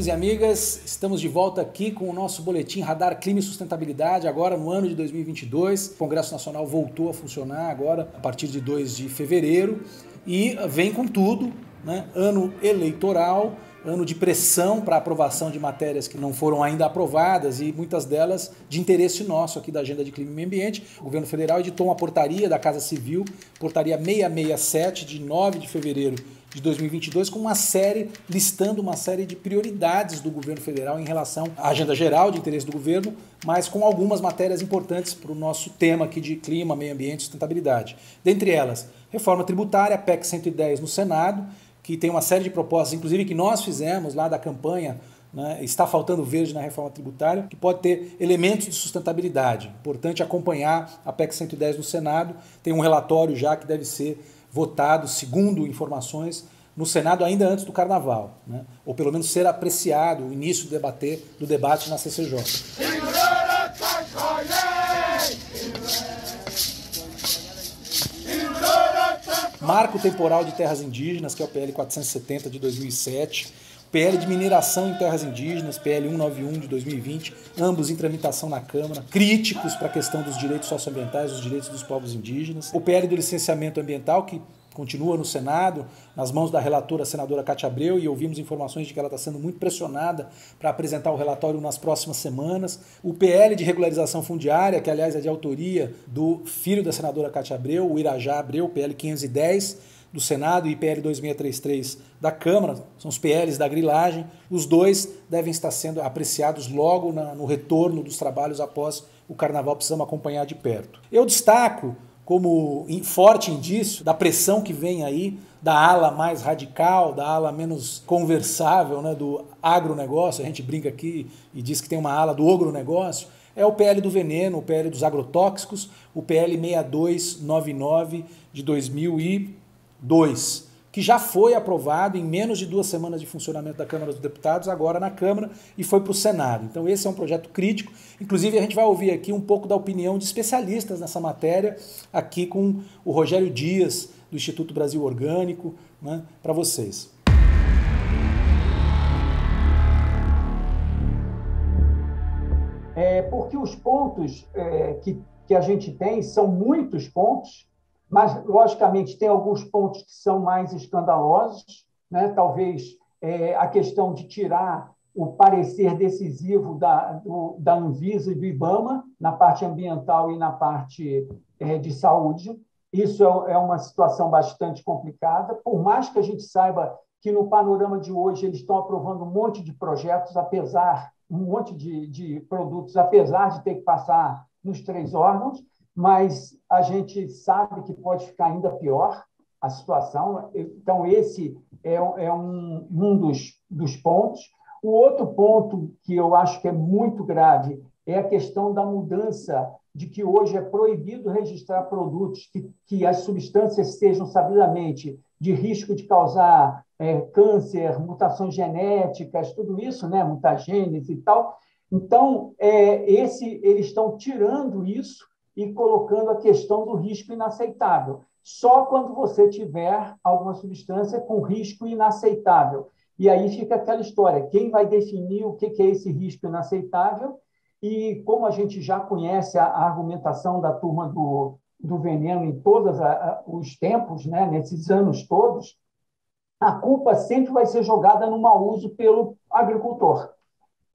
amigos e amigas, estamos de volta aqui com o nosso boletim Radar Clima e Sustentabilidade, agora no ano de 2022. O Congresso Nacional voltou a funcionar agora a partir de 2 de fevereiro e vem com tudo, né? Ano eleitoral, ano de pressão para aprovação de matérias que não foram ainda aprovadas e muitas delas de interesse nosso aqui da Agenda de Clima e Meio Ambiente. O governo federal editou uma portaria da Casa Civil, portaria 667, de 9 de fevereiro de 2022, com uma série, listando uma série de prioridades do governo federal em relação à agenda geral de interesse do governo, mas com algumas matérias importantes para o nosso tema aqui de clima, meio ambiente e sustentabilidade. Dentre elas, reforma tributária, PEC 110 no Senado, que tem uma série de propostas, inclusive que nós fizemos lá da campanha, né, está faltando verde na reforma tributária, que pode ter elementos de sustentabilidade. Importante acompanhar a PEC 110 no Senado, tem um relatório já que deve ser votado, segundo informações, no Senado ainda antes do Carnaval, né? Ou pelo menos ser apreciado o início do debate na CCJ. Marco temporal de terras indígenas, que é o PL 470 de 2007, PL de mineração em terras indígenas, PL 191 de 2020, ambos em tramitação na Câmara, críticos para a questão dos direitos socioambientais, dos direitos dos povos indígenas. O PL do licenciamento ambiental, que continua no Senado, nas mãos da relatora, a senadora Cátia Abreu, e ouvimos informações de que ela está sendo muito pressionada para apresentar o relatório nas próximas semanas. O PL de regularização fundiária, que aliás é de autoria do filho da senadora Cátia Abreu, o Irajá Abreu, PL 510, do Senado, e PL 2633 da Câmara, são os PLs da grilagem. Os dois devem estar sendo apreciados logo no retorno dos trabalhos após o Carnaval, precisamos acompanhar de perto. Eu destaco como forte indício da pressão que vem aí da ala mais radical, da ala menos conversável, né, do agronegócio, a gente brinca aqui e diz que tem uma ala do ogronegócio, é o PL do veneno, o PL dos agrotóxicos, o PL 6299 de 2002, que já foi aprovado em menos de 2 semanas de funcionamento da Câmara dos Deputados, agora na Câmara, e foi para o Senado. Então esse é um projeto crítico, inclusive a gente vai ouvir aqui um pouco da opinião de especialistas nessa matéria, aqui com o Rogério Dias, do Instituto Brasil Orgânico, né, para vocês. Porque os pontos que a gente tem são muitos pontos, mas, logicamente, tem alguns pontos que são mais escandalosos, né? Talvez a questão de tirar o parecer decisivo da Anvisa e do IBAMA na parte ambiental e na parte de saúde. Isso é uma situação bastante complicada, por mais que a gente saiba que, no panorama de hoje, eles estão aprovando um monte de projetos, um monte de produtos, apesar de ter que passar nos 3 órgãos, mas a gente sabe que pode ficar ainda pior a situação. Então, esse é um dos pontos. O outro ponto que eu acho que é muito grave é a questão da mudança de que hoje é proibido registrar produtos que as substâncias sejam sabidamente de risco de causar câncer, mutações genéticas, tudo isso, né, mutagênese e tal. Então, eles estão tirando isso e colocando a questão do risco inaceitável. Só quando você tiver alguma substância com risco inaceitável. E aí fica aquela história, quem vai definir o que é esse risco inaceitável? E como a gente já conhece a argumentação da turma do veneno em todos os tempos, né, nesses anos todos, a culpa sempre vai ser jogada no mau uso pelo agricultor.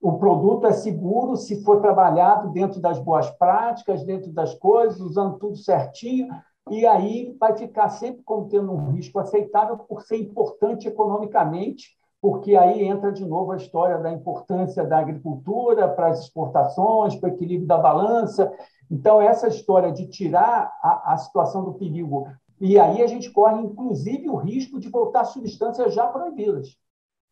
O produto é seguro se for trabalhado dentro das boas práticas, dentro das coisas, usando tudo certinho, e aí vai ficar sempre como tendo um risco aceitável por ser importante economicamente, porque aí entra de novo a história da importância da agricultura para as exportações, para o equilíbrio da balança. Então, essa história de tirar a situação do perigo, e aí a gente corre, inclusive, o risco de voltar substâncias já proibidas.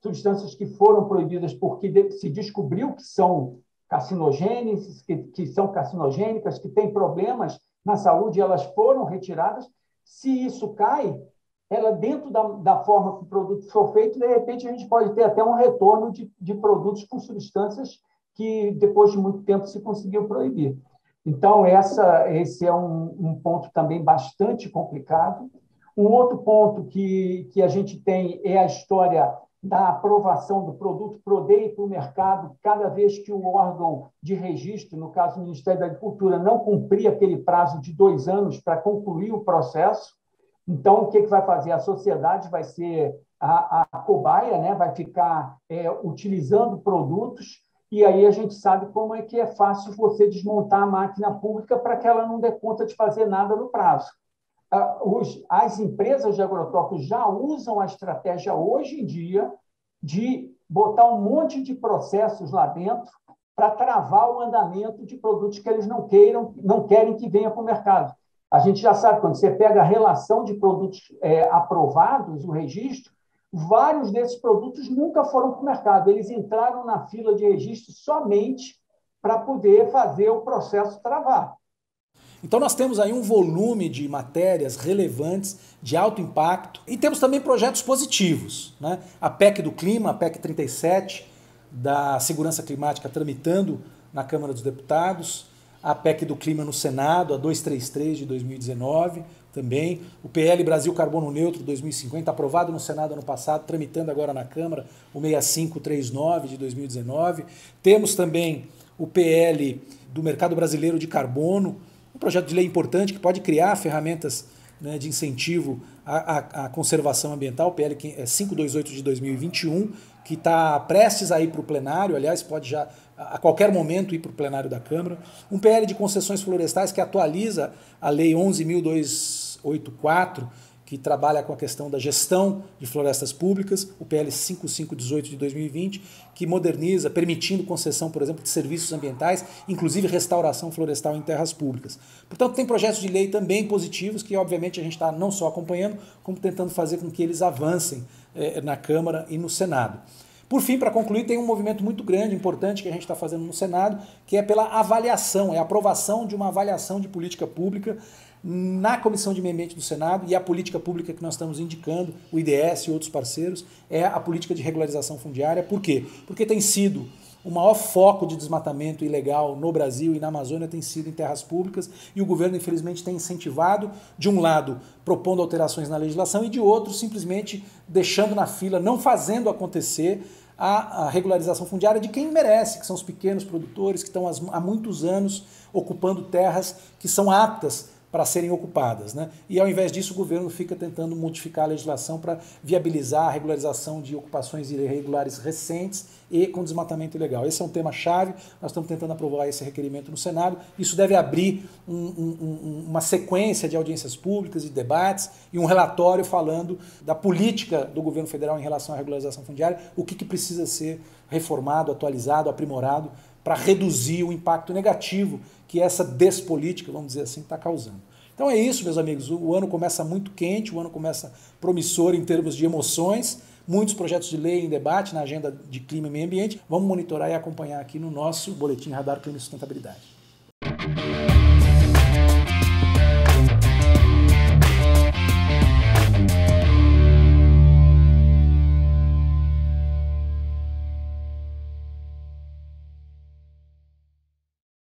Substâncias que foram proibidas porque se descobriu que são carcinogênicas, que têm problemas na saúde, elas foram retiradas. Se isso cai, ela dentro da forma que o produto foi feito, de repente a gente pode ter até um retorno de produtos com substâncias que depois de muito tempo se conseguiu proibir. Então, esse é um ponto também bastante complicado. Um outro ponto que a gente tem é a história da aprovação do produto PRODEI para o mercado, cada vez que o órgão de registro, no caso o Ministério da Agricultura, não cumprir aquele prazo de 2 anos para concluir o processo. Então, o que vai fazer? A sociedade vai ser a cobaia, né? Vai ficar utilizando produtos, e aí a gente sabe como é que é fácil você desmontar a máquina pública para que ela não dê conta de fazer nada no prazo. As empresas de agrotóxicos já usam a estratégia hoje em dia de botar um monte de processos lá dentro para travar o andamento de produtos que eles não querem que venha para o mercado. A gente já sabe, quando você pega a relação de produtos aprovados, o registro, vários desses produtos nunca foram para o mercado. Eles entraram na fila de registro somente para poder fazer o processo travar. Então nós temos aí um volume de matérias relevantes, de alto impacto, e temos também projetos positivos, né? A PEC do Clima, a PEC 37, da Segurança Climática tramitando na Câmara dos Deputados, a PEC do Clima no Senado, a 233 de 2019 também, o PL Brasil Carbono Neutro 2050, aprovado no Senado ano passado, tramitando agora na Câmara, o 6539 de 2019. Temos também o PL do Mercado Brasileiro de Carbono, um projeto de lei importante que pode criar ferramentas, né, de incentivo à conservação ambiental, o PL 528 de 2021, que está prestes a ir para o plenário, aliás, pode já a qualquer momento ir para o plenário da Câmara. Um PL de concessões florestais que atualiza a Lei 11.284, que trabalha com a questão da gestão de florestas públicas, o PL 5518 de 2020, que moderniza, permitindo concessão, por exemplo, de serviços ambientais, inclusive restauração florestal em terras públicas. Portanto, tem projetos de lei também positivos que, obviamente, a gente está não só acompanhando, como tentando fazer com que eles avancem na Câmara e no Senado. Por fim, para concluir, tem um movimento muito grande, importante, que a gente está fazendo no Senado, que é pela avaliação, é a aprovação de uma avaliação de política pública na Comissão de Meio Ambiente do Senado, e a política pública que nós estamos indicando, o IDS e outros parceiros, é a política de regularização fundiária. Por quê? Porque tem sido o maior foco de desmatamento ilegal no Brasil e na Amazônia tem sido em terras públicas, e o governo, infelizmente, tem incentivado, de um lado, propondo alterações na legislação, e de outro, simplesmente deixando na fila, não fazendo acontecer a regularização fundiária de quem merece, que são os pequenos produtores que estão há muitos anos ocupando terras que são aptas para serem ocupadas, né? E ao invés disso o governo fica tentando modificar a legislação para viabilizar a regularização de ocupações irregulares recentes e com desmatamento ilegal. Esse é um tema chave, nós estamos tentando aprovar esse requerimento no Senado. Isso deve abrir uma sequência de audiências públicas e debates e um relatório falando da política do governo federal em relação à regularização fundiária, o que precisa ser reformado, atualizado, aprimorado para reduzir o impacto negativo que essa despolítica, vamos dizer assim, está causando. Então é isso, meus amigos, o ano começa muito quente, o ano começa promissor em termos de emoções, muitos projetos de lei em debate na agenda de clima e meio ambiente. Vamos monitorar e acompanhar aqui no nosso Boletim Radar Clima e Sustentabilidade.